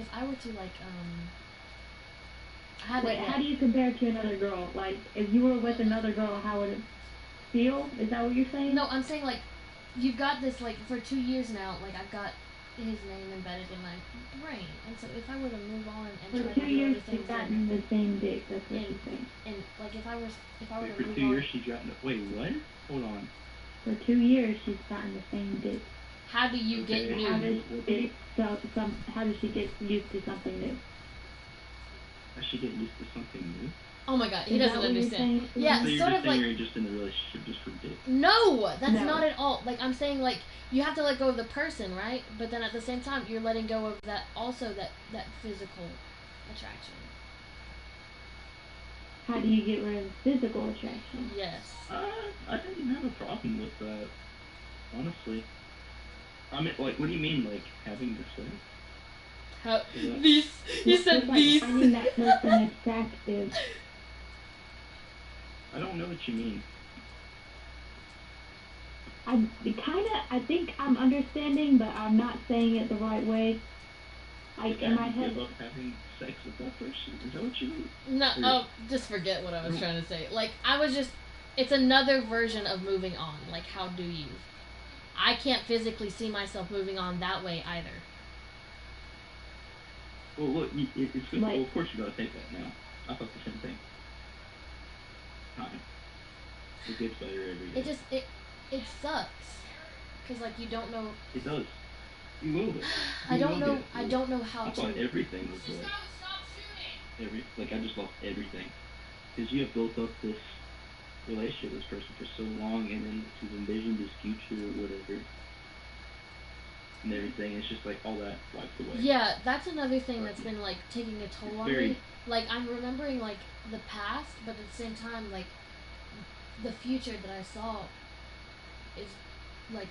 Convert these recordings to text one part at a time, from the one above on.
if I were to like Wait, how do you compare to another girl? Like, if you were with another girl, how would it feel? Is that what you're saying? No, I'm saying like, you've got this like for 2 years now. Like I've got his name embedded in my brain, and so if I were to move on and for try two to do years other she's things, gotten the same dick. That's what she's saying. And like if I were to for move 2 on, years she's gotten. Wait, what? Hold on. For 2 years she's gotten the same dick. How do you get new? How does she get used to something new? Does she get used to something new? Oh my god, he doesn't understand. Yeah, so you're sort of like you're just in a relationship just for dick. No, that's not at all. Like I'm saying, like you have to let go of the person, right? But then at the same time, you're letting go of that physical attraction. How do you get rid of physical attraction? Yes. I didn't have a problem with that, honestly. I mean, like, what do you mean, like having the sex? How these? You said these. Finding that person attractive. I don't know what you mean. I think I'm understanding, but I'm not saying it the right way. Like, in my head. Give up having sex with that person? Is that what you mean? No, oh, just forget what I was trying to say. Like, it's another version of moving on. Like, how do you? I can't physically see myself moving on that way either. Well, look, it's good. Well, of course you gotta think that now. I thought the same thing. Time. It gets better every day. It sucks. Because, like, you don't know. It does. You will. I don't know how I thought everything was like, I just lost everything. Because you have built up this relationship with this person for so long, and then to envision this future or whatever, and everything, it's just like all that wiped away. Yeah, that's another thing that's been like taking a toll on me. Like I'm remembering like the past, but at the same time, like the future that I saw is like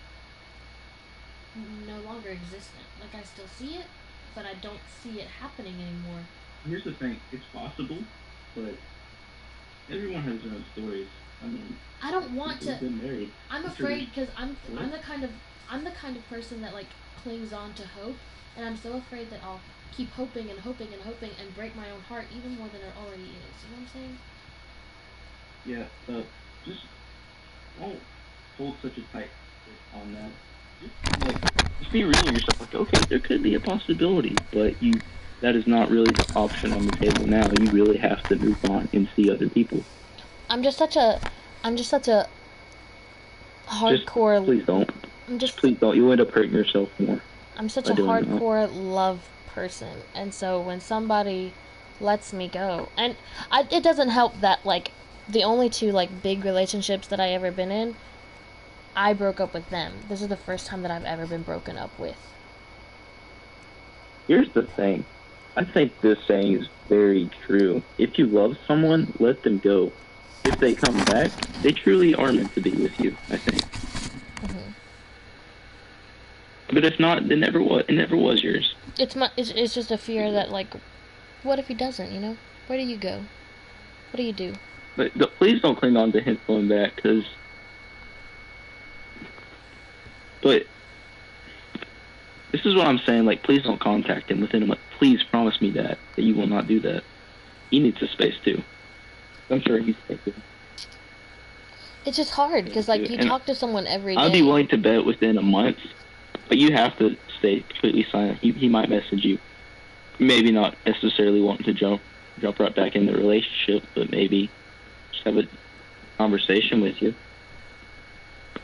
no longer existent. Like I still see it, but I don't see it happening anymore. Here's the thing: it's possible, but everyone has their own stories. I mean, I don't want to. Been married. I'm afraid because I'm the kind of person that like clings on to hope, and I'm so afraid that I'll keep hoping and hoping and hoping and break my own heart even more than it already is. You know what I'm saying? Yeah. Just don't hold such a tight grip on that. Just be real with yourself. Like, okay, there could be a possibility, but that is not really the option on the table now. You really have to move on and see other people. I'm just such a hardcore. Please don't. Please don't. You'll end up hurting yourself more. I'm such a hardcore love person, and so when somebody lets me go, and it doesn't help that like the only two like big relationships that I ever been in, I broke up with them. This is the first time that I've ever been broken up with. Here's the thing. I think this saying is very true. If you love someone, let them go. If they come back, they truly are meant to be with you, I think. Mm-hmm. But if not, it never was yours. It's just a fear that like, what if he doesn't? You know, where do you go? What do you do? But please don't cling on to him going back, because. But this is what I'm saying. Like, please don't contact him within a month. Please promise me that you will not do that. He needs a space too. I'm sure he's thinking. It's just hard because like you talk to someone every day. I'd be willing to bet within a month, but you have to stay completely silent. He might message you. Maybe not necessarily wanting to jump right back in the relationship, but maybe just have a conversation with you.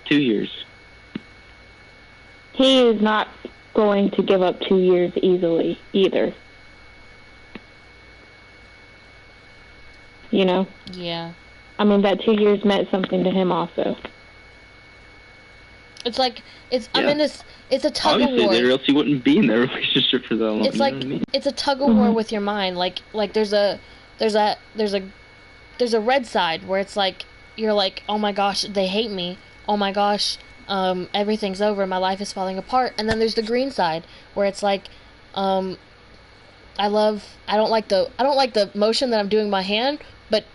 2 years. He is not going to give up 2 years easily either. You know? Yeah. I mean, that 2 years meant something to him also. It's like, it's a tug Obviously, of war. or else he wouldn't be in that relationship for that long. It's like, it's a tug of war with your mind. Like there's a red side where it's like, you're like, oh my gosh, they hate me. Oh my gosh, everything's over. My life is falling apart. And then there's the green side where it's like, I don't like the motion that I'm doing with my hand, but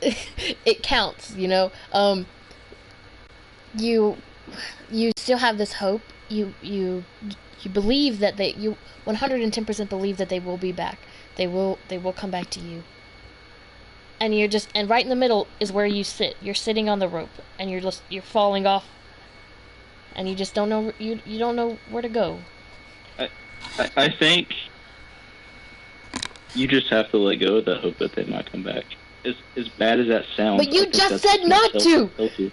it counts, you know. You still have this hope. You You believe that you 110% believe that they will be back. They will come back to you. And and right in the middle is where you sit. You're sitting on the rope and you're falling off, and you just don't know you don't know where to go. I think you just have to let go of the hope that they might come back. As bad as that sounds. But you just said not to! Healthy.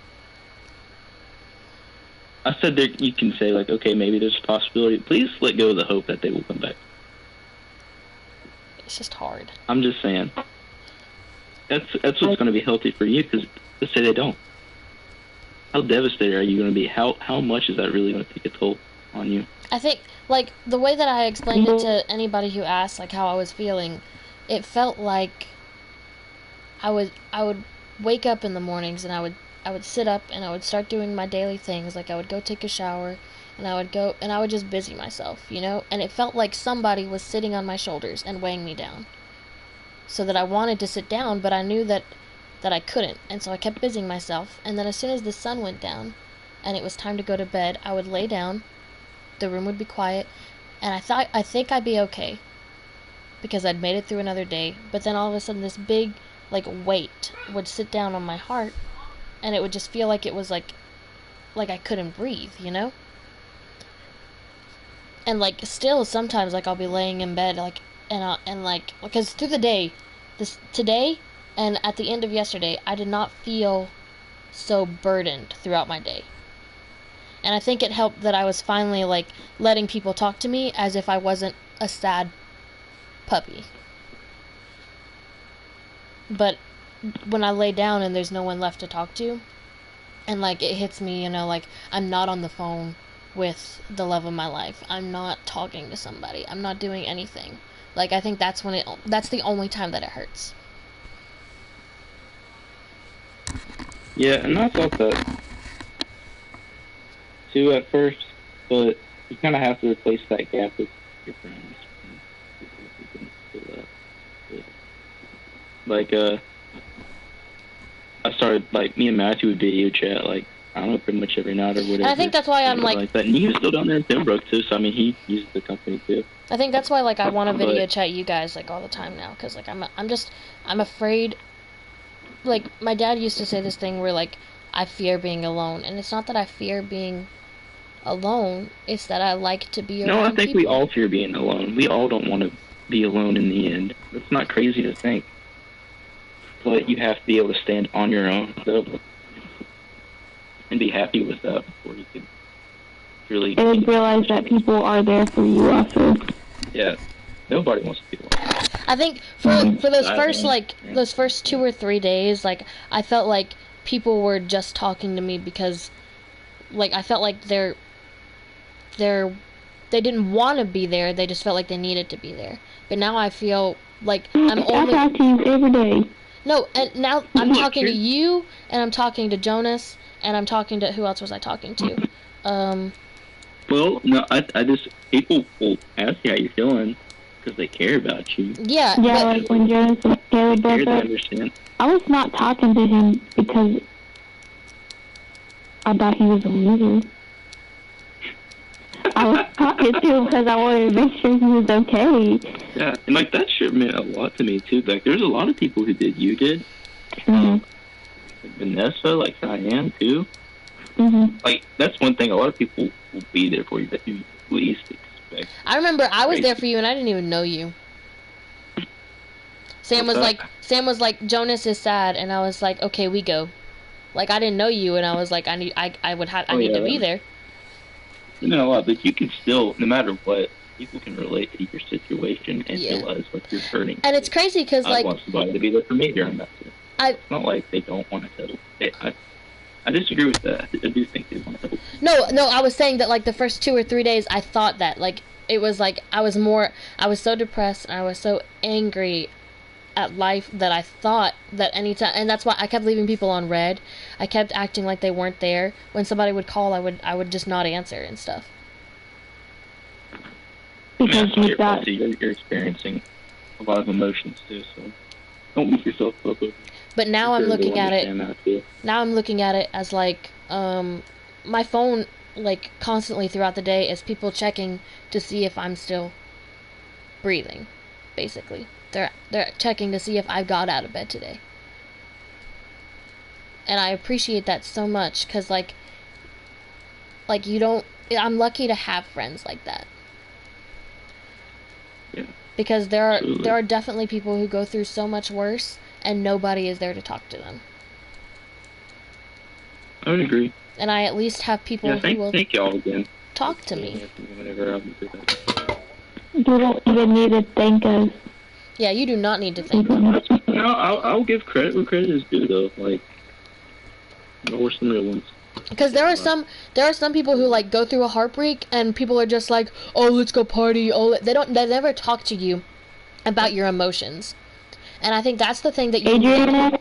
I said that you can say, like, okay, maybe there's a possibility. Please let go of the hope that they will come back. It's just hard. I'm just saying. That's what's going to be healthy for you, because let's say they don't. How devastated are you going to be? How much is that really going to take a toll on you? I think, like, the way that I explained it to anybody who asked, like, how I was feeling, it felt like I would wake up in the mornings and I would sit up and I would start doing my daily things. Like, I would go take a shower and I would just busy myself, you know? And it felt like somebody was sitting on my shoulders and weighing me down. So that I wanted to sit down, but I knew that I couldn't. And so I kept busying myself. And then as soon as the sun went down and it was time to go to bed, I would lay down, the room would be quiet, and I think I'd be okay. Because I'd made it through another day. But then all of a sudden this big, like, weight would sit down on my heart, and it would just feel like it was like I couldn't breathe, you know? And, like, still sometimes, like, I'll be laying in bed, like, and like, because through the day, today and at the end of yesterday, I did not feel so burdened throughout my day. And I think it helped that I was finally, like, letting people talk to me as if I wasn't a sad puppy. But when I lay down and there's no one left to talk to, and, like, it hits me, you know, like, I'm not on the phone with the love of my life. I'm not talking to somebody. I'm not doing anything. Like, I think that's the only time that it hurts. Yeah, and I thought that too at first, but you kind of have to replace that gap with your friends. Like, I started, like, me and Matthew would video chat, like, I don't know, pretty much every night or whatever. And I think that's why I'm like that. And he was still down there in Pembroke too, so I mean, he uses the company too. I think that's why, like, I want to video chat you guys, like, all the time now, because, like, I'm afraid. Like, my dad used to say this thing where, like, I fear being alone, and it's not that I fear being alone, it's that I like to be around people. No, I think we all fear being alone. We all don't want to be alone in the end. It's not crazy to think. But you have to be able to stand on your own and be happy with that before you can really... And realize that people are there for you also. Yeah. Nobody wants to be alone. I think for those first, like, those first 2 or 3 days, like, I felt like people were just talking to me because, like, I felt like they didn't want to be there, they just felt like they needed to be there. But now I feel like I talk to you every day. No, and now I'm talking to you, and I'm talking to Jonas, and I'm talking to... Who else was I talking to? Well, no, I just... People will ask you how you're feeling because they care about you. Yeah, yeah, like when Jonas and Taylor broke up, I was not talking to him because I thought he was a loser. I was talking to him because I wanted to make sure he was okay. Yeah, and, like, that shit meant a lot to me, too. Like, there's a lot of people who did. You did. Mm-hmm. Like Vanessa, like Diane, too. Mm-hmm. Like, that's one thing. A lot of people will be there for you that you least expect. I remember I was there for you, and I didn't even know you. Sam was like, Jonas is sad, and I was like, okay, we go. Like, I didn't know you, and I was like, I need to be there. You know a lot, but you can still, no matter what, people can relate to your situation and realize what you're hurting. And it's crazy because, like, I want somebody to be there for me during that too. It's not like they don't want to help. I disagree with that. I do think they want to help. No, I was saying that, like, the first 2 or 3 days, I thought that, like, it was like I was so depressed and I was so angry at life that I thought that anytime, and that's why I kept leaving people on red. I kept acting like they weren't there. When somebody would call, I would just not answer and stuff. Because you're experiencing a lot of emotions too, so don't beat yourself up. But now I'm looking at it. Now I'm looking at it as, like, my phone like constantly throughout the day is people checking to see if I'm still breathing. Basically, they're checking to see if I got out of bed today, and I appreciate that so much because like you don't. I'm lucky to have friends like that. Yeah. Because there Absolutely. are definitely people who go through so much worse and nobody is there to talk to them. I would agree. And I at least have people Yeah, who will thank y'all again. talk to me. Whenever I'm through that. You don't even need to thank us. Yeah, you do not need to thank me. No, I'll give credit where credit is due, though. Like, there were some real ones. Because there are some people who like go through a heartbreak and people are just like, oh, let's go party. Oh, they never talk to you about your emotions. And I think that's the thing that you Adriana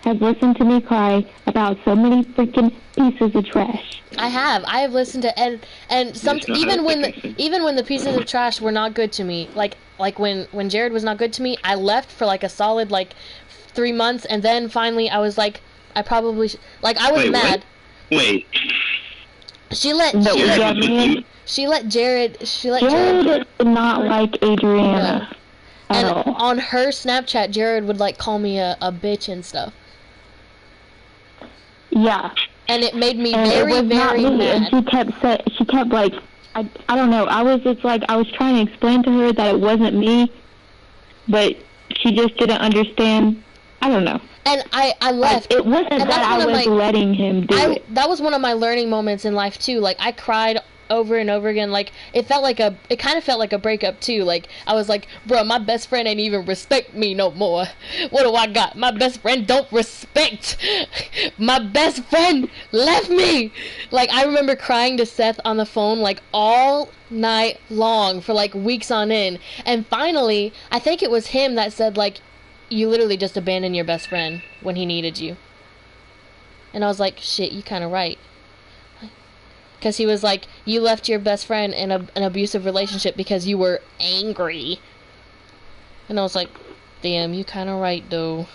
has listened to me cry about so many freaking pieces of trash. I have listened to and some even when the pieces of trash were not good to me, like when Jared was not good to me, I left for like a solid like 3 months, and then finally I was like, I probably like I was Wait, mad. What? Wait. She let Jared Jared did not like Adriana at and all. on her Snapchat, Jared would like call me a bitch and stuff. Yeah. And it made me and very, it was very not me. mad. And she kept like, I don't know. I was just like, I was trying to explain to her that it wasn't me, but she just didn't understand. I don't know. And I left. It wasn't that I was letting him do it. That was one of my learning moments in life too. Like I cried over and over again. Like it kind of felt like a breakup too. Like I was like, bro, my best friend ain't even respect me no more. What do I got? My best friend don't respect. My best friend left me. Like I remember crying to Seth on the phone like all night long for like weeks on end. And finally, I think it was him that said like, you literally just abandoned your best friend when he needed you. And I was like, shit, you kind of right. Because he was like, you left your best friend in an abusive relationship because you were angry. And I was like, damn, you kind of right, though.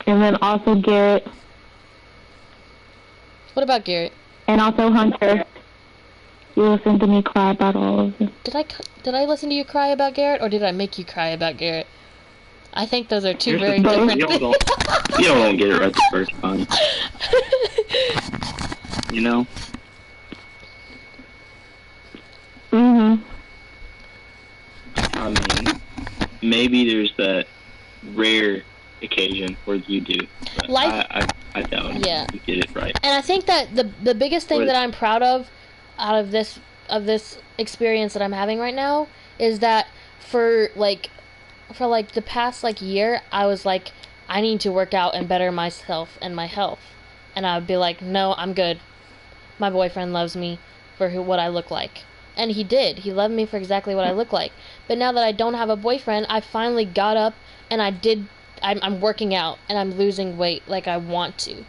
And then also Garrett. What about Garrett? And also Hunter. You listened to me cry about all of them. Did I listen to you cry about Garrett, or did I make you cry about Garrett? I think those are two very different things. You don't get it right the first time. You know? Mhm. I mean, maybe there's that rare occasion where you do. But Life, I doubt you get it right. And I think that the biggest thing that I'm proud of out of this experience that I'm having right now is that for the past like year, I was like, I need to work out and better myself and my health. And I would be like, no, I'm good. My boyfriend loves me for what I look like. And he did. He loved me for exactly what I look like. But now that I don't have a boyfriend, I finally got up and I'm working out and I'm losing weight like I want to.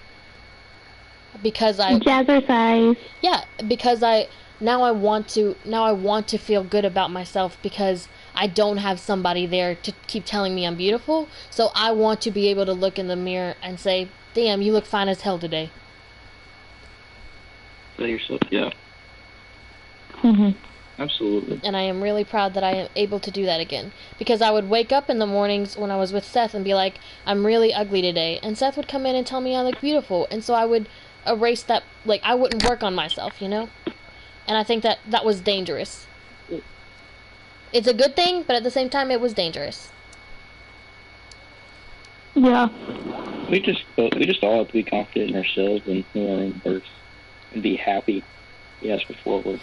Because Jazzercise. Yeah, because I want to feel good about myself because I don't have somebody there to keep telling me I'm beautiful. So I want to be able to look in the mirror and say, damn, you look fine as hell today. So yourself, yeah. Mhm. Absolutely. And I am really proud that I am able to do that again. Because I would wake up in the mornings when I was with Seth and be like, I'm really ugly today. And Seth would come in and tell me I look beautiful. And so I would erase that, like, I wouldn't work on myself, you know? And I think that was dangerous. It's a good thing, but at the same time, it was dangerous. Yeah. We just all have to be confident in ourselves and in our own worth and be happy. Yes, forward.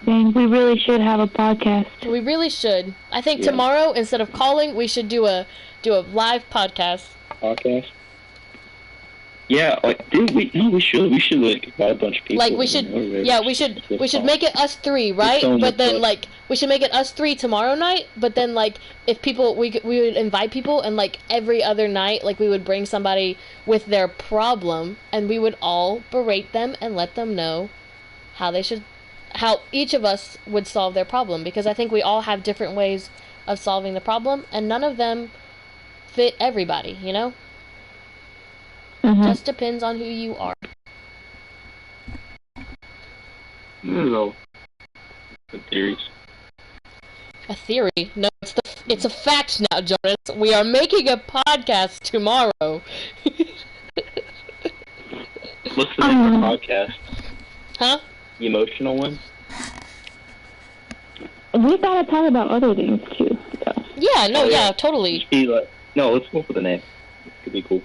Dang, we really should have a podcast. We really should. I think tomorrow, instead of calling, we should do a live podcast. Podcast? Yeah, like, dude, we should like invite a bunch of people. Like we should make it us three, right? But then like we should make it us three tomorrow night. But then like if people we would invite people, and like every other night like we would bring somebody with their problem, and we would all berate them and let them know how each of us would solve their problem, because I think we all have different ways of solving the problem, and none of them fit everybody, you know? Mhm. Just depends on who you are. No. The theories. A theory? No, it's a fact now, Jonas. We are making a podcast tomorrow. What's the name of the podcast? Huh? The emotional one? We gotta talk about other things too. So. Yeah, no, yeah, totally. No, let's go for the name. It could be cool.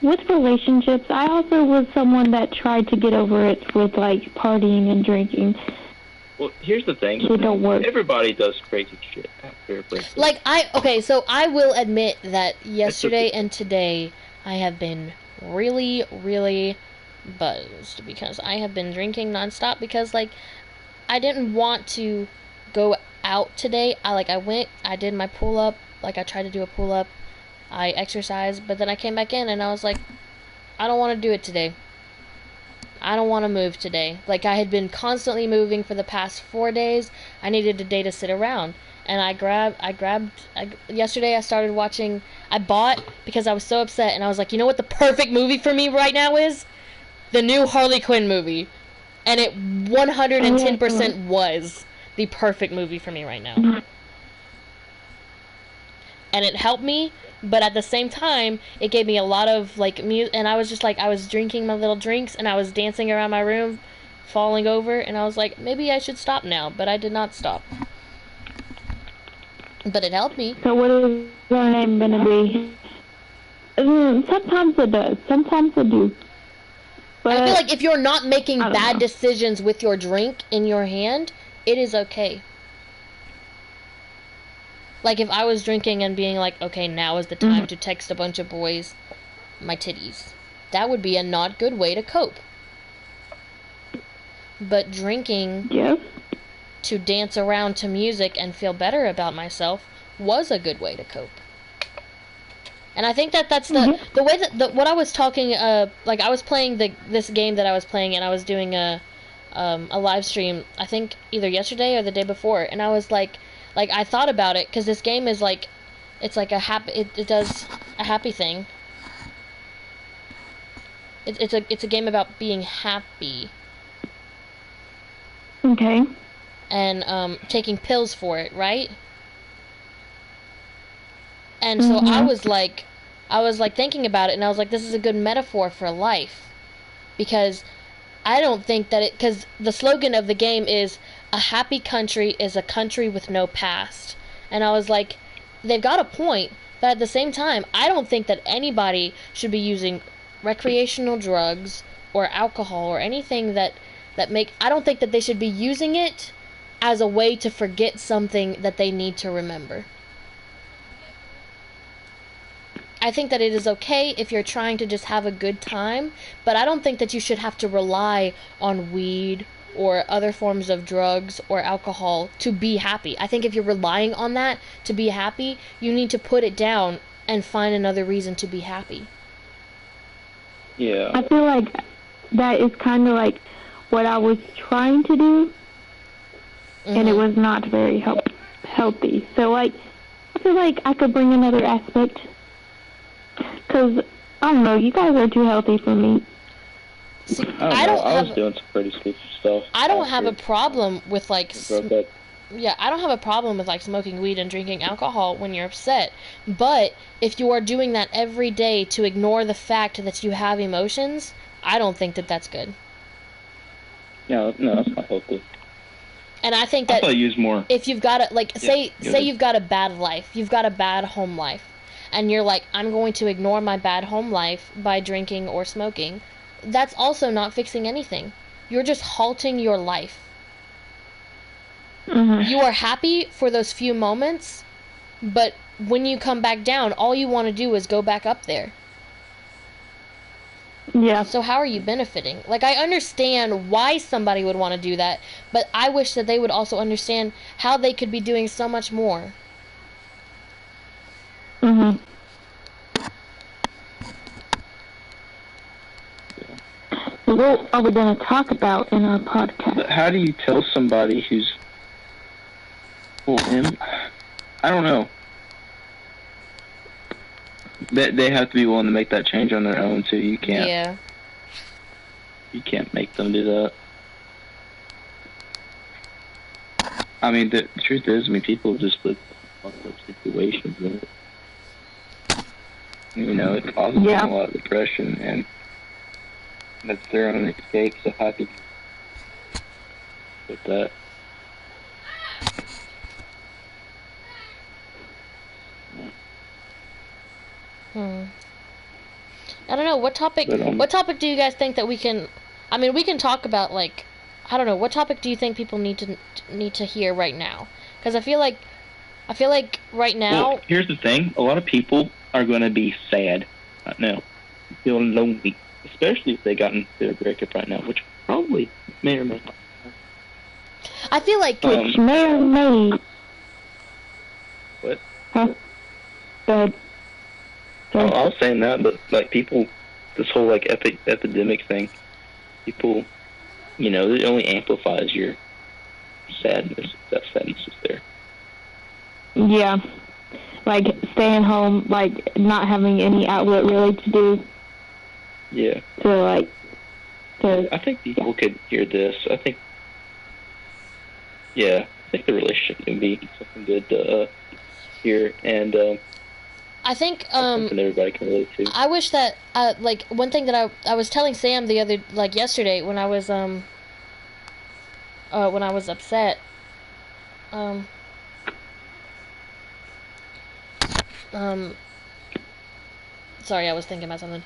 With relationships, I also was someone that tried to get over it with like partying and drinking. Well, here's the thing. It don't work. Everybody does crazy shit. Like, so I will admit that yesterday and today I have been really, really buzzed because I have been drinking nonstop because, like, I didn't want to go out today. I went, I did my pull-up, like, I tried to do a pull-up, I exercised, but then I came back in and I was like, I don't want to do it today. I don't want to move today. Like, I had been constantly moving for the past 4 days. I needed a day to sit around. And yesterday I started watching, I bought, because I was so upset, and I was like, you know what the perfect movie for me right now is? The new Harley Quinn movie. And it 110% was the perfect movie for me right now. And it helped me, but at the same time, it gave me a lot of, like, music, and I was just, like, I was drinking my little drinks, and I was dancing around my room, falling over, and I was like, maybe I should stop now, but I did not stop. But it helped me. So what is your name gonna be? Sometimes it does, sometimes it do. But I feel like if you're not making bad decisions with your drink in your hand, it is okay. Like, if I was drinking and being like, okay, now is the time to text a bunch of boys my titties. That would be a not good way to cope. But drinking to dance around to music and feel better about myself was a good way to cope. And I think that's the way that what I was talking, like, I was playing this game that I was playing, and I was doing a live stream, I think either yesterday or the day before, and I was like I thought about it, because this game is like, it's like a happy, it does a happy thing. It's a game about being happy. Okay. And taking pills for it, right? And so I was like thinking about it, and I was like, this is a good metaphor for life, because I don't think that because the slogan of the game is, a happy country is a country with no past. And I was like, they've got a point, but at the same time, I don't think that anybody should be using recreational drugs or alcohol or anything that I don't think that they should be using it as a way to forget something that they need to remember. I think that it is okay if you're trying to just have a good time, but I don't think that you should have to rely on weed or other forms of drugs or alcohol to be happy. I think if you're relying on that to be happy, you need to put it down and find another reason to be happy. Yeah. I feel like that is kind of like what I was trying to do, and it was not very healthy. So, like, I feel like I could bring another aspect, because, I don't know, you guys are too healthy for me. See, I was doing some pretty stupid stuff. I don't have a problem with, like, Yeah, I don't have a problem with, like, smoking weed and drinking alcohol when you're upset. But if you are doing that every day to ignore the fact that you have emotions, I don't think that that's good. No, that's not healthy. And I think that I use more. If you've got a, like, say you've got a bad life, you've got a bad home life, and you're like, I'm going to ignore my bad home life by drinking or smoking, that's also not fixing anything. You're just halting your life. You are happy for those few moments, but when you come back down, all you want to do is go back up there. Yeah. So how are you benefiting? Like, I understand why somebody would want to do that, but I wish that they would also understand how they could be doing so much more. What are we going to talk about in our podcast? But how do you tell somebody who's... Well, I don't know. They have to be willing to make that change on their own, too. You can't. Yeah. You can't make them do that. I mean, the truth is, I mean, people just live in fucked up situations, and it causes them a lot of depression, and that's their own escape. So how could you with that? I don't know what topic. What topic do you guys think that we can? I mean, we can talk about like, I don't know. What topic do you think people need to hear right now? Because I feel like right now. Well, here's the thing: a lot of people are going to be sad right now, feeling lonely, especially if they got into a breakup right now, which probably may or may not. I feel like which may or may. What? Huh? Go ahead. Oh, I was saying that, but like people, this whole like epidemic thing, people, it only amplifies your sadness. That sadness is there. Yeah, like staying home, like not having any outlet really to do. Yeah. I think people could hear this. I think the relationship can be something good to hear, and I think something everybody can relate to. I wish that like one thing that I was telling Sam yesterday when I was upset. Sorry, I was thinking about something.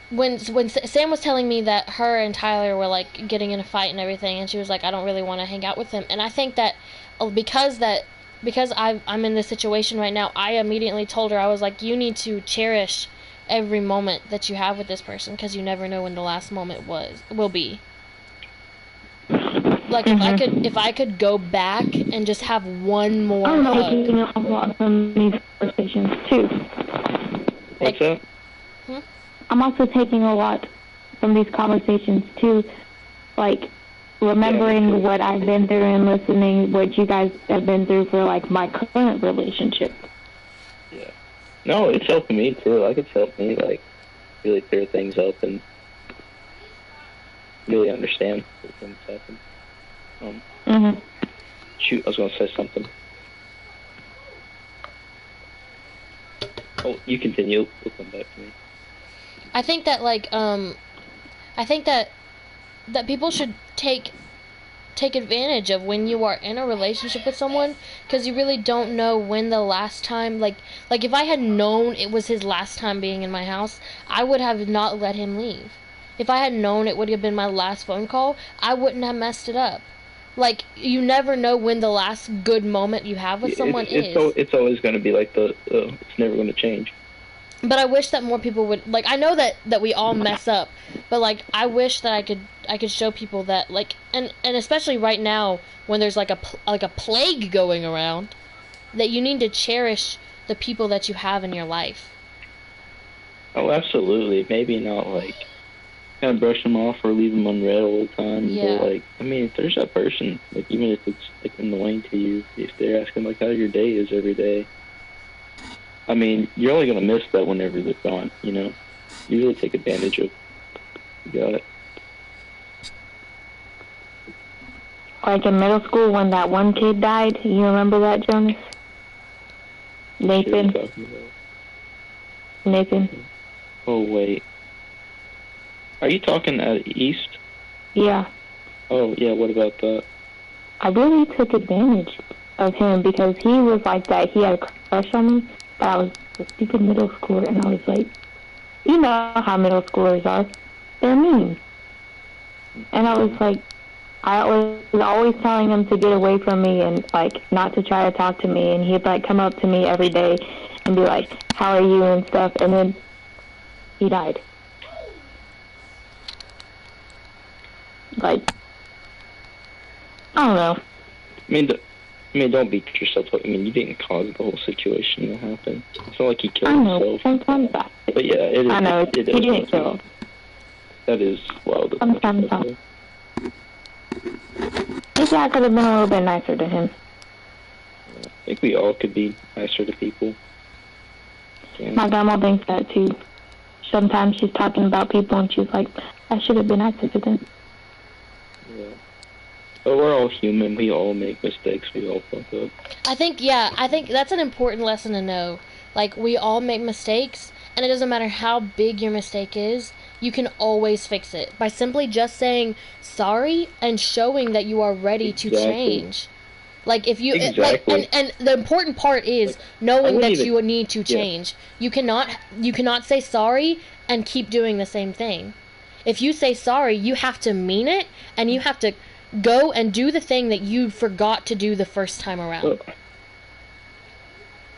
When Sam was telling me that her and Tyler were like getting in a fight and everything, and she was like, I don't really want to hang out with him, and I think that because I'm in this situation right now, I immediately told her, I was like, you need to cherish every moment that you have with this person, because you never know when the last moment will be. Like if I could go back and just have one more I'm hug. taking a lot from these conversations too. What's that? I'm also taking a lot from these conversations too, like remembering what I've been through and listening what you guys have been through for like my current relationship. Yeah. No, it's helping me too. Like it's helped me like really clear things up and really understand what things happen. Shoot, I was gonna say something. Oh, you continue. We'll come back to me. I think that that people should take advantage of when you are in a relationship with someone, because you really don't know when the last time, like if I had known it was his last time being in my house, I would have not let him leave. If I had known it would have been my last phone call, I wouldn't have messed it up. Like, you never know when the last good moment you have with someone is. It's always going to be like it's never going to change. But I wish that more people would, like, I know that we all mess up, but like I wish that I could show people that, like, and especially right now when there's like a plague going around, that you need to cherish the people that you have in your life. Oh, absolutely. Maybe not like kind of brush them off or leave them unread all the time. Yeah. But like, I mean, if there's that person, like even if it's like annoying to you, if they're asking like how your day is every day, I mean, you're only gonna miss that whenever they're gone. You really take advantage of. You got it. Like in middle school when that one kid died, you remember that, Jonas? Nathan. Oh wait. Are you talking at East? Yeah. Oh yeah. What about that? I really took advantage of him because he was like that. He had a crush on me, but I was a stupid middle schooler, and I was like, you know how middle schoolers are. They're mean. And I was like, I was always telling him to get away from me and like not to try to talk to me, and he'd like come up to me every day and be like, how are you and stuff, and then he died. Like, I don't know. I mean, don't beat yourself up. I mean, you didn't cause the whole situation to happen. It's not like he killed himself. Sometimes but yeah, it is. I know, he didn't kill him. That is wild. Sometimes not. Maybe I could have been a little bit nicer to him. I think we all could be nicer to people. My grandma thinks that too. Sometimes she's talking about people and she's like, I should have been nicer to them. Yeah. But we're all human. We all make mistakes. We all fuck up. I think that's an important lesson to know. Like, we all make mistakes, and it doesn't matter how big your mistake is, you can always fix it by simply just saying sorry and showing that you are ready to change. Like, if you and the important part is knowing that you need to change. You cannot say sorry and keep doing the same thing. If you say sorry, you have to mean it, and you have to go and do the thing that you forgot to do the first time around.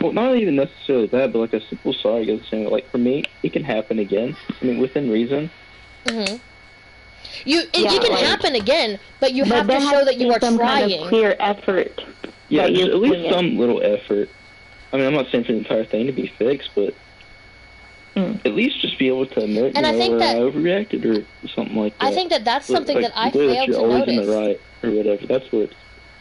Well, not even necessarily that, but like a simple sorry goes the same way. Like, for me, it can happen again. I mean, within reason. Mm-hmm. It can happen again, but you have to show that you are some trying. Kind of clear effort. Yeah, there's at least some little effort. I mean, I'm not saying for the entire thing to be fixed, but at least just be able to admit, and I think that I overreacted or something like that. I think that's something that I failed to always notice. In the right or whatever. That's what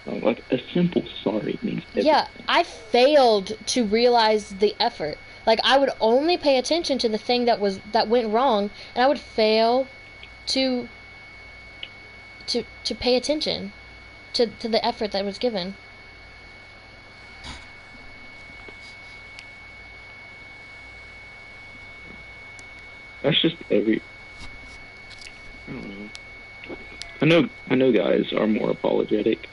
like a simple sorry means. Everything. Yeah, I failed to realize the effort. Like, I would only pay attention to the thing that went wrong, and I would fail to pay attention to the effort that was given. That's just I don't know. I know guys are more apologetic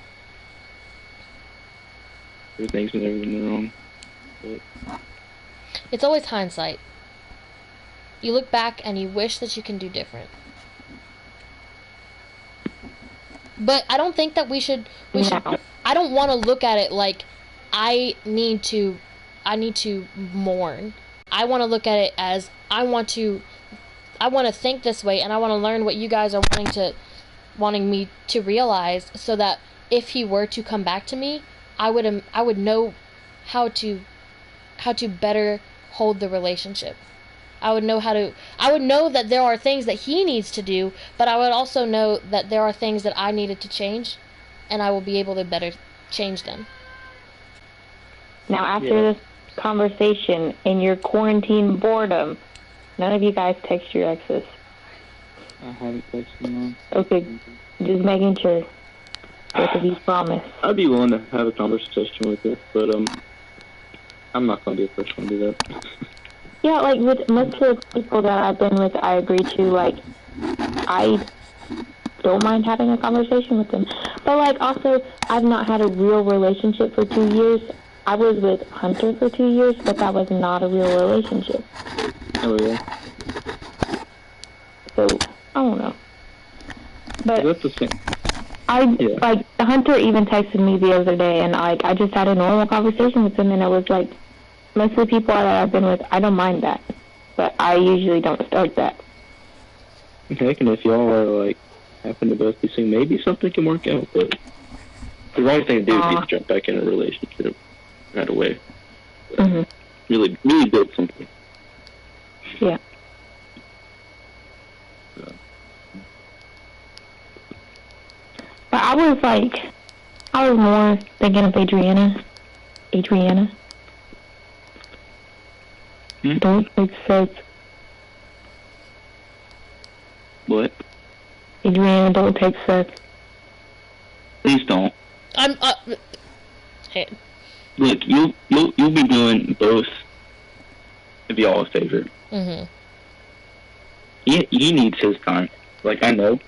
for things when they've been wrong. But it's always hindsight. You look back and you wish that you can do different. But I don't think that we should I don't want to look at it like I need to mourn. I want to look at it as I want to think this way, and I want to learn what you guys are wanting me to realize, so that if he were to come back to me, I would know how to better hold the relationship. I would know that there are things that he needs to do, but I would also know that there are things that I needed to change, and I will be able to better change them. Now, after this conversation in your quarantine boredom, none of you guys text your exes. I haven't texted them. Okay, just making sure. Both of you promise. I'd be willing to have a conversation with her, but I'm not going to be the first one to do that. Yeah, like with most of the people that I've been with, I agree to, like, I don't mind having a conversation with them. But, like, also, I've not had a real relationship for 2 years. I was with Hunter for 2 years, but that was not a real relationship. Oh, yeah. So, I don't know. But that's the thing. Like, Hunter even texted me the other day, and, like, I just had a normal conversation with him, and it was, like, most of the people that I've been with, I don't mind that. But I usually don't start that. Heck, and if y'all are, like, happen to both be saying maybe something can work out, but the wrong thing to do is jump back in a relationship right away. Really build something. Yeah. But I was more thinking of Adriana. Don't take sex. What? Adriana, don't take sex. Please don't. Hey. Look, you'll be doing both of y'all a favor. He needs his time. Like, I know.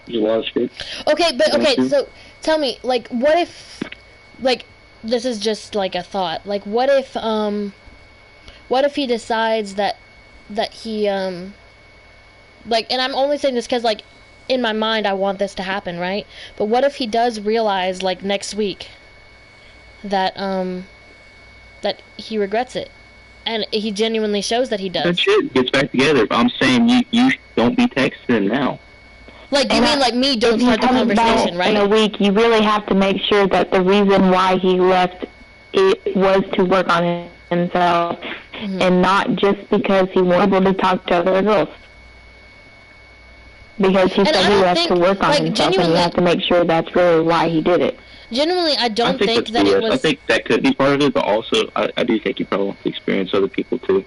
There's a lot of shit. Okay, so tell me, like, what if, like, this is just like a thought. Like, what if he decides that he, like, and I'm only saying this because, like, in my mind I want this to happen, right? But what if he does realize, like, next week that he regrets it, and he genuinely shows that he does? That shit gets back together. I'm saying you don't be texting him now. Like, you mean like me don't start the conversation, right? In a week, you really have to make sure that the reason why he left it was to work on himself, and not just because he wanted to talk to other girls. Because he said he left to work on himself, and you have to make sure that's really why he did it. Genuinely, I don't think that it was... I think that could be part of it, but also, I do think you probably want to experience other people, too.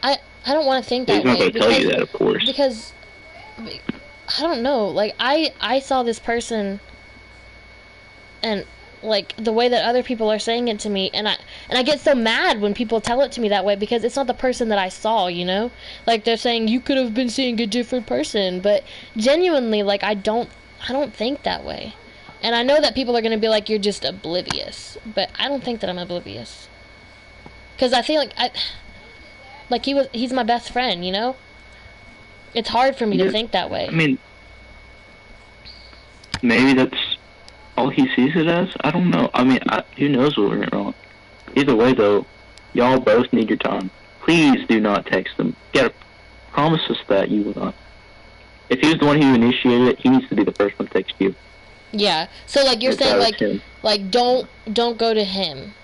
I don't want to think that way. He's not going to tell you that, of course. Because I don't know. Like, I saw this person, and like the way that other people are saying it to me, and I get so mad when people tell it to me that way, because it's not the person that I saw, you know? Like, they're saying you could have been seeing a different person, but genuinely, like, I don't think that way. And I know that people are going to be like, you're just oblivious, but I don't think that I'm oblivious. Cuz I feel like he's my best friend, you know? It's hard for me to think that way. I mean, maybe that's all he sees it as. I don't know. I mean, who knows what went wrong. Either way, though, y'all both need your time. Please do not text them. You gotta promise us that you will not. If he was the one who initiated it, he needs to be the first one to text you. Yeah. So, like, you're saying, like don't go to him.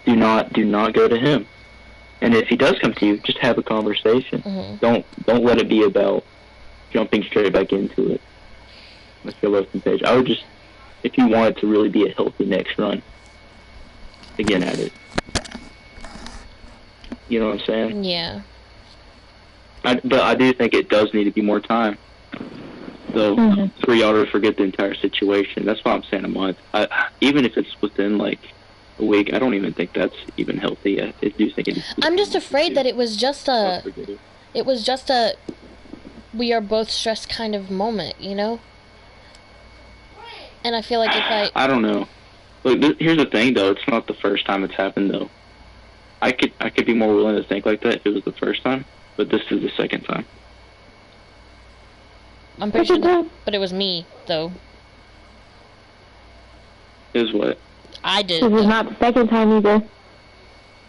Do not go to him. And if he does come to you, just have a conversation. Mm-hmm. Don't let it be about jumping straight back into it. Let's go both on page. I would just, if you want it to really be a healthy next run, again at it. You know what I'm saying? Yeah. But I do think it does need to be more time. So for y'all to forget the entire situation. That's why I'm saying a month. Even if it's within like a week, I don't even think that's even healthy. I do think it. I'm just afraid that it was just a we are both stressed kind of moment, you know? And I feel like if I don't know. Look, here's the thing though. It's not the first time it's happened though. I could be more willing to think like that if it was the first time, but this is the second time. I'm pretty sure, but it was me though. It was what? I did. This is not the second time either.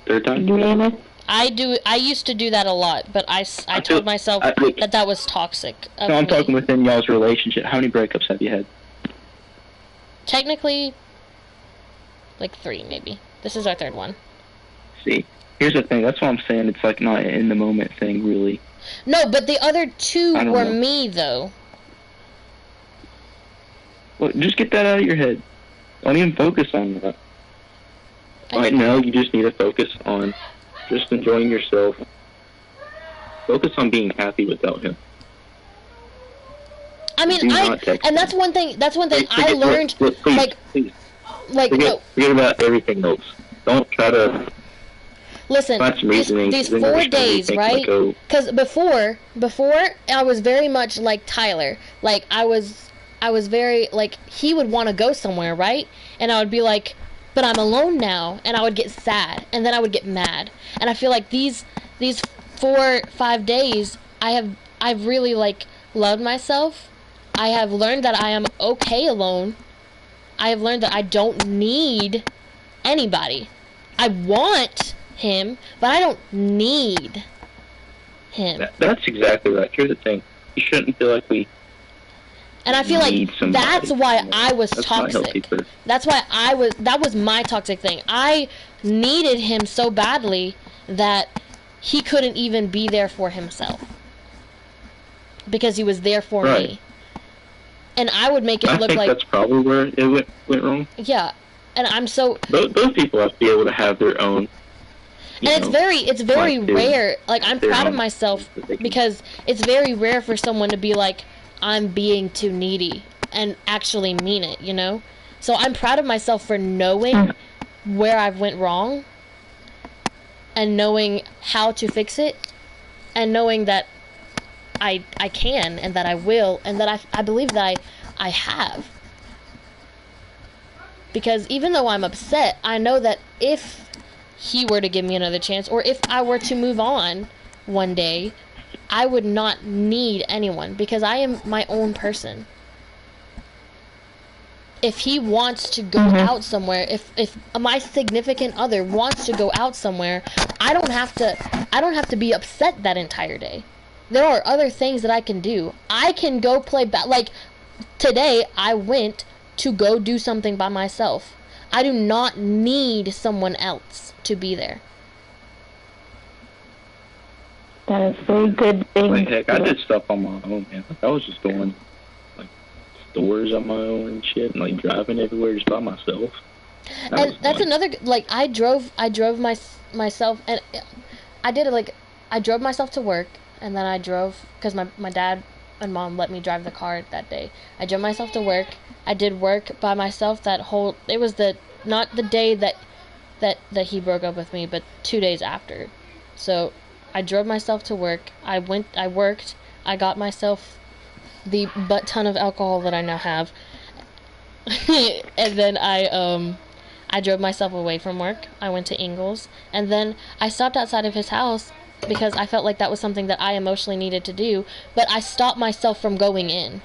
Third time? Adriana? I used to do that a lot, but I told myself that was toxic. No, I'm talking within y'all's relationship. How many breakups have you had? Technically, like 3 maybe. This is our 3rd one. See, here's the thing. That's what I'm saying. It's like not an in the moment thing, really. No, but the other 2 were me though. Well, just get that out of your head. Don't even focus on that. Right now, you just need to focus on just enjoying yourself. Focus on being happy without him. I mean, and that's one thing I learned. Please. Forget about everything else. Don't try to. Listen, these 4 days, right? Because before I was very much like Tyler. Like I was very like, he would want to go somewhere, right? And I would be like, but I'm alone now, and I would get sad, and then I would get mad. And I feel like these 4-5 days, I've really like loved myself. I have learned that I am okay alone. I have learned that I don't need anybody. I want him, but I don't need him. That's exactly right. Here's the thing. You shouldn't feel like we and I feel like that's why I was toxic. That was my toxic thing. I needed him so badly that he couldn't even be there for himself. Because he was there for me. And I would make it look like... I think that's probably where it went wrong. Yeah. And I'm so... Those people have to be able to have their own... And it's very rare. Like, I'm proud of myself because it's very rare for someone to be like, I'm being too needy, and actually mean it, you know? So I'm proud of myself for knowing where I've went wrong, and knowing how to fix it, and knowing that I can, and that I will, and that I believe that I have. Because even though I'm upset, I know that if he were to give me another chance, or if I were to move on one day, I would not need anyone, because I am my own person. If he wants to go out somewhere, if my significant other wants to go out somewhere, I don't have to be upset that entire day. There are other things that I can do. I can go play like today I went to go do something by myself. I do not need someone else to be there. That is a very good thing. Like, heck, I did stuff on my own, man. Like, I was just going, like, stores on my own and shit, and, like, driving everywhere just by myself. And that's another, like, I drove myself, and I did it, like, I drove myself to work, and then I drove, because my dad and mom let me drive the car that day. I drove myself to work. I did work by myself it was not the day that he broke up with me, but 2 days after. So I drove myself to work. I worked. I got myself the butt ton of alcohol that I now have. And then I drove myself away from work. I went to Ingles, and then I stopped outside of his house because I felt like that was something that I emotionally needed to do, but I stopped myself from going in.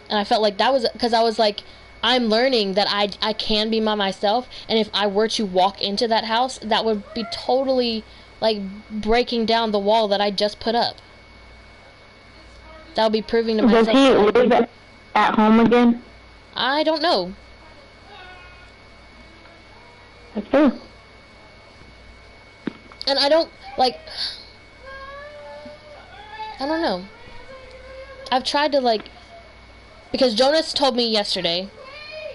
And I felt like that was because I was like, I'm learning that I can be by myself, and if I were to walk into that house, that would be totally like breaking down the wall that I just put up. That would be proving to myself. Does he live at home again? I don't know. That's fair. And I don't know. I've tried to because Jonas told me yesterday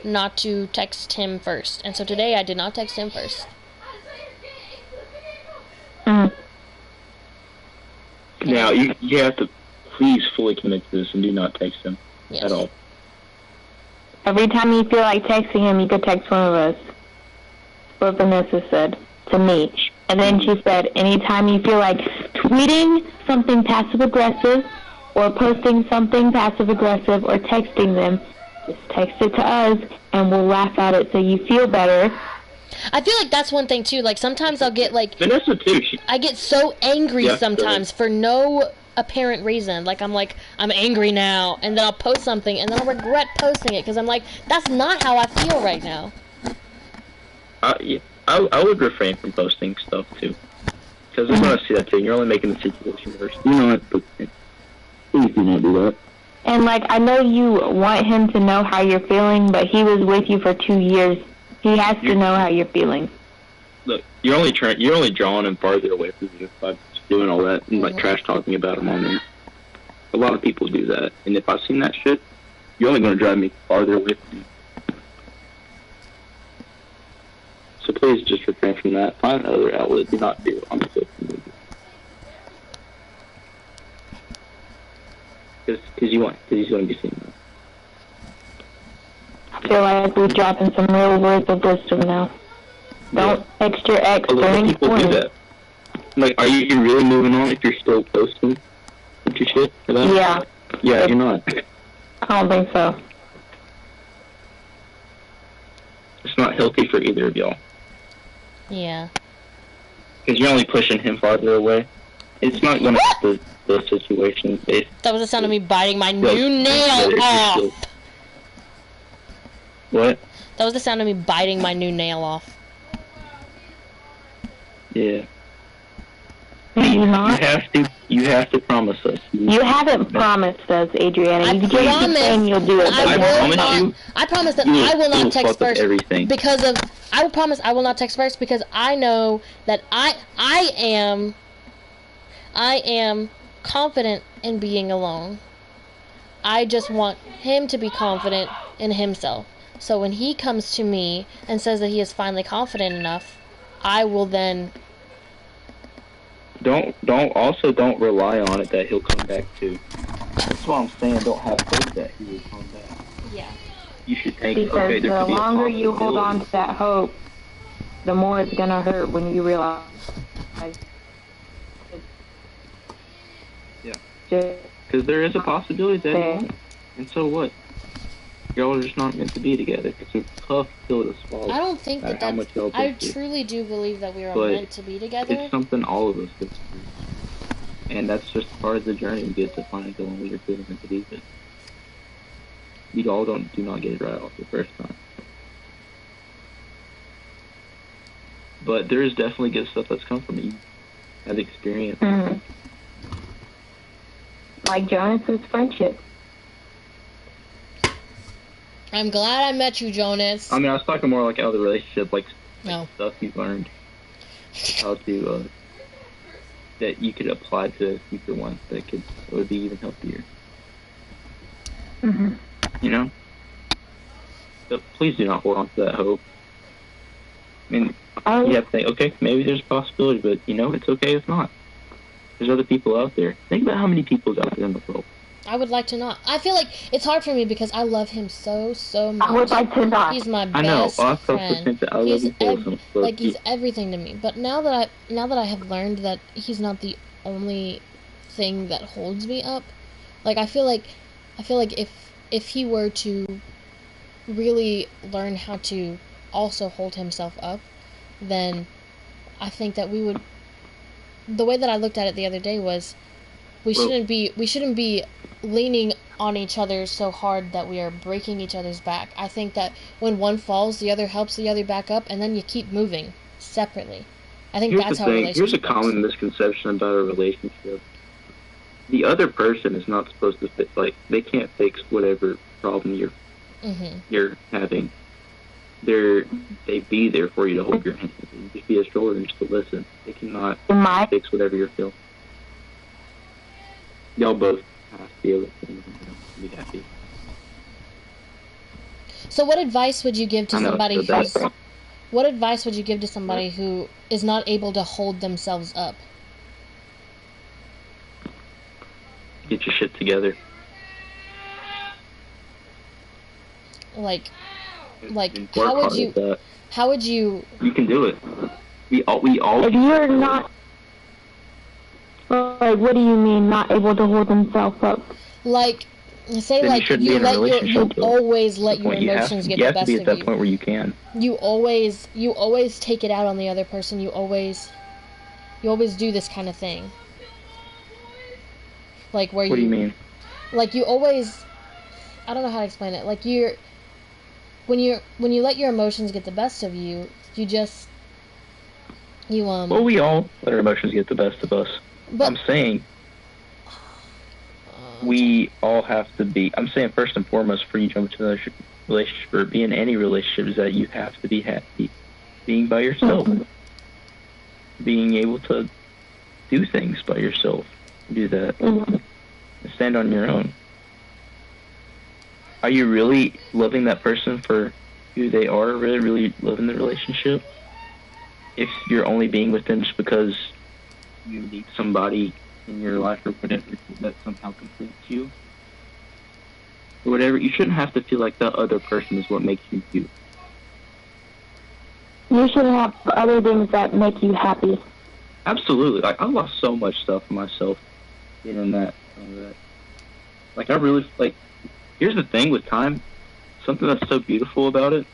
not to text him first, and so today I did not text him first. Now, you have to please fully commit to this and do not text him at all. Every time you feel like texting him, you could text one of us. What Vanessa said to me. And then she said, anytime you feel like tweeting something passive-aggressive or posting something passive-aggressive or texting them, just text it to us and we'll laugh at it so you feel better. I feel like that's one thing too. Like sometimes I'll get Vanessa too. I get so angry sometimes for no apparent reason. I'm angry now, and then I'll post something and then I'll regret posting it because I'm like, that's not how I feel right now. I would refrain from posting stuff too, because they're gonna see that too. You're only making the situation worse. You know what? Please do not do that. And I know you want him to know how you're feeling, but he was with you for 2 years. He has to know how you're feeling. Look, you're only drawing him farther away from you by doing all that and trash talking about him on there. A lot of people do that, and if I've seen that shit, you're only gonna drive me farther away from you. So please just refrain from that. Find another outlet. Do not do it on social media. Because he's going to be seeing that. I feel like we're dropping some real words of wisdom now. Don't text your ex during people do that. Are you really moving on if you're still posting your shit for that? Yeah. Yeah, you're not. I don't think so. It's not healthy for either of y'all. Yeah. Because you're only pushing him farther away. It's not going to help the situation. That was the sound of me biting my new nail off. What? That was the sound of me biting my new nail off. Yeah. You not? You have to promise us. You haven't promised us, Adriana. You just saying you'll do it. I promise that I will not text first everything. because of. I will promise I will not text first because I know that I am confident in being alone. I just want him to be confident in himself. So when he comes to me and says that he is finally confident enough, I will then. Don't rely on it that he'll come back too. That's what I'm saying. Don't have hope that he will come back. Yeah. You should think. Because the longer you hold on to that hope, the more it's gonna hurt when you realize. Yeah. Because there is a possibility that he won't. And so what? Y'all are just not meant to be together. It's a tough pill to swallow. I don't think that how much y'all I truly do believe that we are meant to be together. It's something all of us go through. And that's just part of the journey we get to find the one we are feeling meant to be with. You all do not get it right off the first time. But there is definitely good stuff that's come from it. You have experience. Mm-hmm. Like Jonas's friendship. I'm glad I met you, Jonas. I mean, I was talking more out of the relationship, No. stuff you've learned. How to, that you could apply to future ones that would be even healthier. Mm-hmm. You know? But please do not hold on to that hope. I mean, you have to think, okay, maybe there's a possibility, but it's okay if not. There's other people out there. Think about how many people's out there in the world. I would like to not. I feel like it's hard for me because I love him so much. I would like to not. He's my I know. best I friend. love you so much. He's everything to me. But now that I have learned that he's not the only thing that holds me up, like I feel like if he were to really learn how to also hold himself up, then I think that we would. The way that I looked at it the other day was, we shouldn't be leaning on each other so hard that we are breaking each other's back. I think that when one falls, the other helps the other back up, and then you keep moving separately. I think that's how a relationship Here's a common misconception about a relationship. The other person is not supposed to fix, like, they can't fix whatever problem you're having. They be there for you to hold your hand. Just be a shoulder just to listen. They cannot fix whatever you're feeling. Y'all both have to be able to be happy. So what advice would you give to somebody who is not able to hold themselves up? Get your shit together. Like how would you You can do it. We all If you're not, like, what do you mean not able to hold themselves up? Like, say, then like, you always let your emotions get the best of you. You have to be at that point where you can. You always take it out on the other person. You always do this kind of thing. Like, where What do you mean? Like, you always, I don't know how to explain it. Like, when you let your emotions get the best of you, Well, we all let our emotions get the best of us. But I'm saying we all have to be. I'm saying first and foremost, for you to jump into another relationship or be in any relationship, is that you have to be happy being by yourself, being able to do things by yourself, do that, stand on your own. Are you really loving that person for who they are? Really, really loving the relationship? If you're only being with them just because you need somebody in your life or whatever that somehow completes you, or whatever, you shouldn't have to feel like that other person is what makes you you. You should have other things that make you happy. Absolutely. Like, I lost so much stuff for myself in that. Like, I really, like, here's the thing with time, something that's so beautiful about it,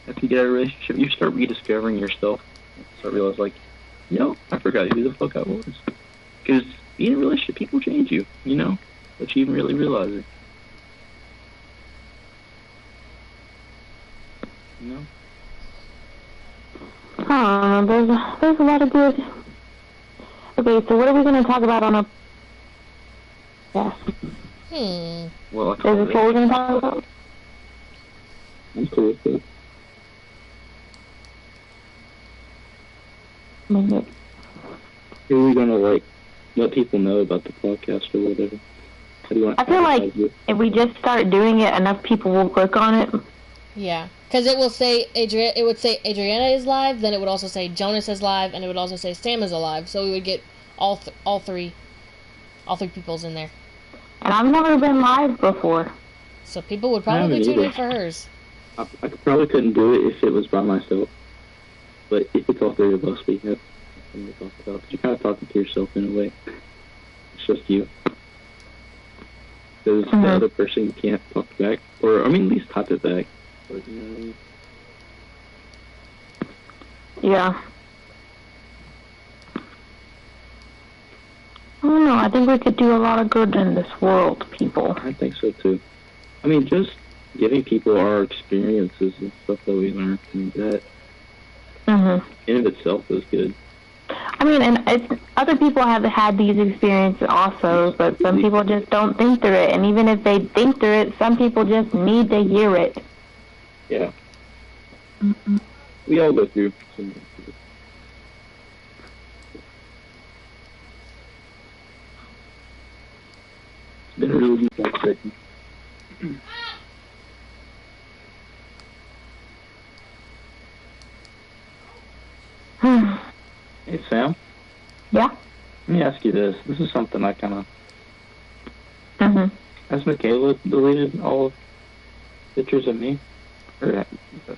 after you get out of a relationship, you start rediscovering yourself. You start realizing, like, I forgot who the fuck I was. Because being in a relationship, people change you, but you even really realize it. I don't know, there's a lot of good. Okay, so what are we going to talk about on a... Yeah. Well, is this what we're going to talk about? I'm cool with it. Who are we going to, let people know about the podcast or whatever? I feel like if we just start doing it, enough people will click on it. Yeah, because it will say Adriana is live, then it would also say Jonas is live, and it would also say Sam is alive. So we would get all three people's in there. And I've never been live before. So people would probably tune in for hers. I probably couldn't do it if it was by myself. But if it's all three of us, we have something to talk about. Because you're kind of talking to yourself in a way. It's just you. Because the other person can't talk back. Or, at least type it back. But, you know what I mean? Yeah. I don't know. I think we could do a lot of good in this world, people. I think so, too. Just giving people our experiences and stuff that we learned. That in of itself is good. And other people have had these experiences also, but some people just don't think through it. And even if they think through it, some people just need to hear it. Yeah. We all go through some. It's been a really good conversation. Hey, Sam? Yeah? Let me ask you this. This is something I kind of... Mhm. Has Michaela deleted all pictures of me? Or,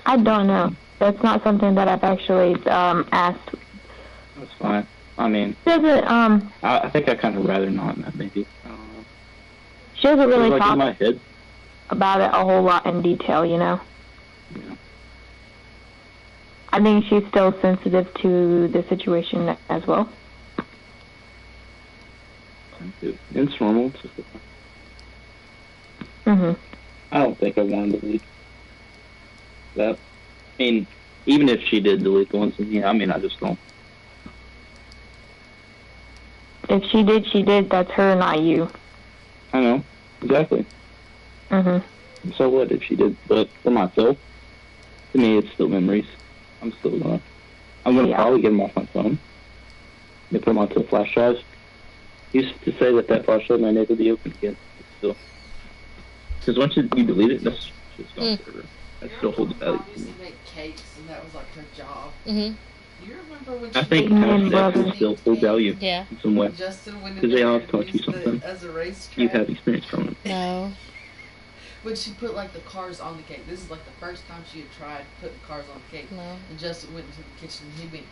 I don't know. That's not something that I've actually asked. that's fine. I mean, She doesn't I think I kind of rather not, maybe. I don't know. she doesn't really Like in talk my head. about it a whole lot in detail, you know. Yeah. I think she's still sensitive to the situation as well. It's normal. Mhm. I don't think I want to delete that. I mean, even if she did delete the ones in here, I mean, I just don't. If she did, she did. That's her, not you. I know. Exactly. Mhm. So what if she did? But for myself, to me, it's still memories. I'm gonna probably get them off my phone. They put them onto a flash drive. Used to say that flash drive might never be opened again. But still, because once you delete it, that's just gone forever. That still holds value. Mom used to make cakes, and that was like her job. Mhm. You remember when I she think Amen, past brother. that still hold value Yeah. in some way. Justin went in Because they there all and taught you used something. it as a racetrack. You've had experience from it. No. When she put like the cars on the cake. This is like the first time she had tried putting cars on the cake. No. And Justin went into the kitchen and he went.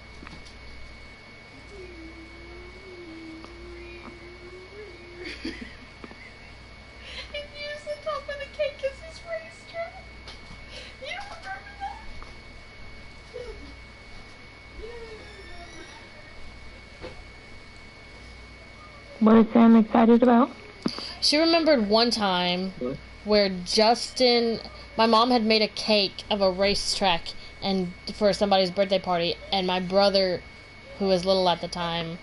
And used the top of the cake as his racetrack. You don't remember that? What is Sam excited about? She remembered one time where my mom had made a cake of a racetrack and for somebody's birthday party, and my brother, who was little at the time,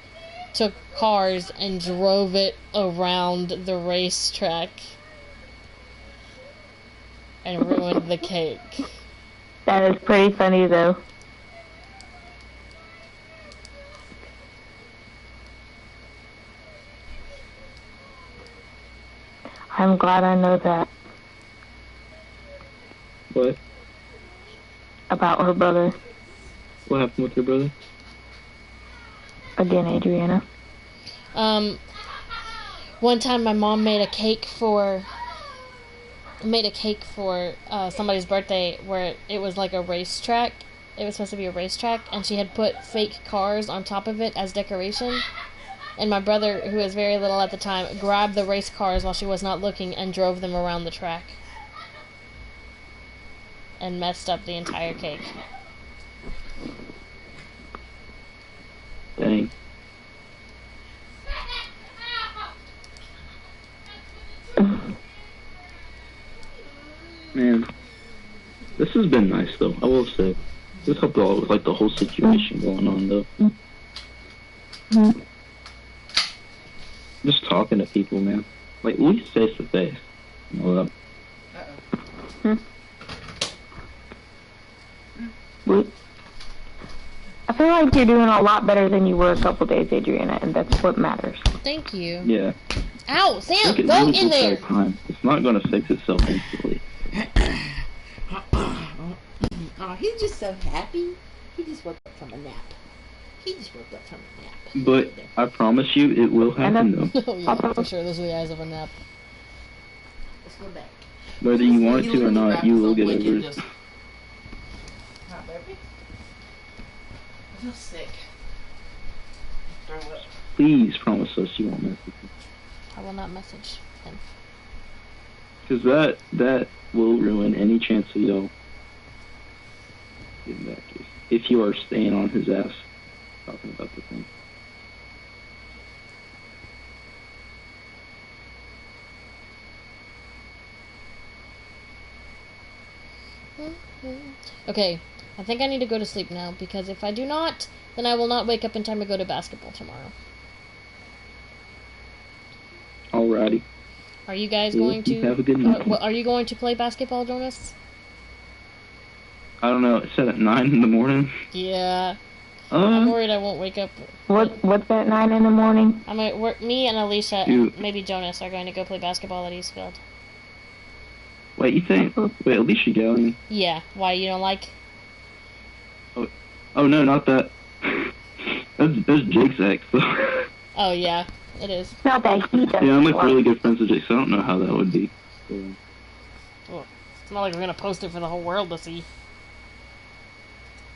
took cars and drove it around the racetrack and ruined the cake. That is pretty funny, though. I'm glad I know that. What? About her brother. What happened with your brother? Again, Adriana. One time my mom made a cake for somebody's birthday where it was like a racetrack. It was supposed to be a racetrack, and she had put fake cars on top of it as decoration. And my brother, who was very little at the time, grabbed the race cars while she was not looking and drove them around the track. And messed up the entire cake. Dang. Man, this has been nice though. I will say, this helped out with like the whole situation going on though. Mm-hmm. Just talking to people, man. Like at least face to face. You know, I feel like you're doing a lot better than you were a couple days, Adriana, and that's what matters. Thank you. Yeah. Ow, Sam, It go really in will there. take time. It's not gonna fix itself instantly. Oh, he's just so happy. He just woke up from a nap. But I promise you, it will happen though. Oh yeah, for sure. Those are the eyes of a nap. Let's go back. Whether you want it to or not, you will get over it. Hi, baby. I feel sick. Throw up. Please promise us you won't message me. I will not message him. Because that will ruin any chance of y'all getting back if you are staying on his ass talking about the thing. Okay, I think I need to go to sleep now, because if I do not, then I will not wake up in time to go to basketball tomorrow. Alrighty. Are you guys going to have a good night. are you going to play basketball, Jonas? I don't know. It said at 9 in the morning. Yeah. I'm worried I won't wake up. What's at 9 in the morning? Me and Alicia Dude. and maybe Jonas are going to go play basketball at Eastfield. Wait, you think? Wait, Alicia going? Yeah. Why, you don't like? Oh no, not that. That's Jake's ex. Oh yeah, it is. Not that he doesn't. Yeah, I'm like like- really good friends with Jake, so I don't know how that would be. Well, it's not like we're gonna post it for the whole world to see.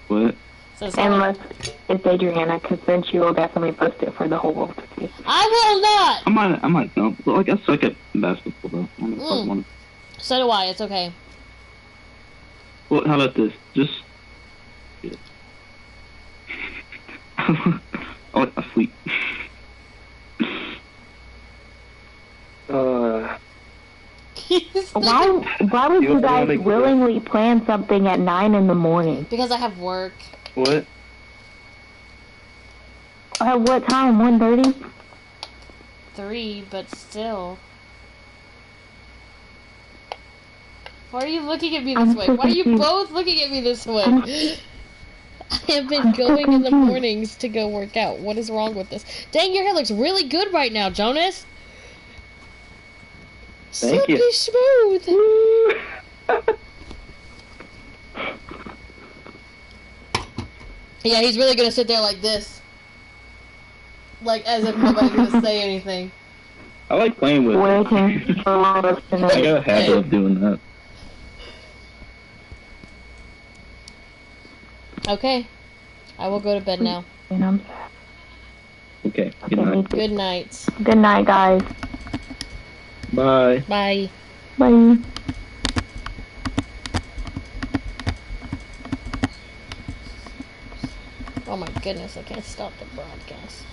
What? So it's not Unless like, it's Adriana, because then she will definitely post it for the whole world to see. I will not. I might know, but like I suck at basketball though. I don't Mm. want So do I. It's okay. Well, how about this? Just. I like to sleep. Why would you guys willingly plan something at 9 in the morning? Because I have work. What? At what time? 1:30? 3, but still. Why are you looking at me this way? Why are you both looking at me this way? I have been going in the mornings to go work out. What is wrong with this? Dang, your hair looks really good right now, Jonas. Thank Silky you. smooth. Yeah, he's really gonna sit there like this. Like, as if nobody's gonna say anything. I like playing with it. Waiting for all of us to know. I got a habit of doing that. Okay. I will go to bed now. And I'm Okay, okay, good me night. too. Good night. Good night, guys. Bye. Bye. Bye. Oh my goodness, I can't stop the broadcast.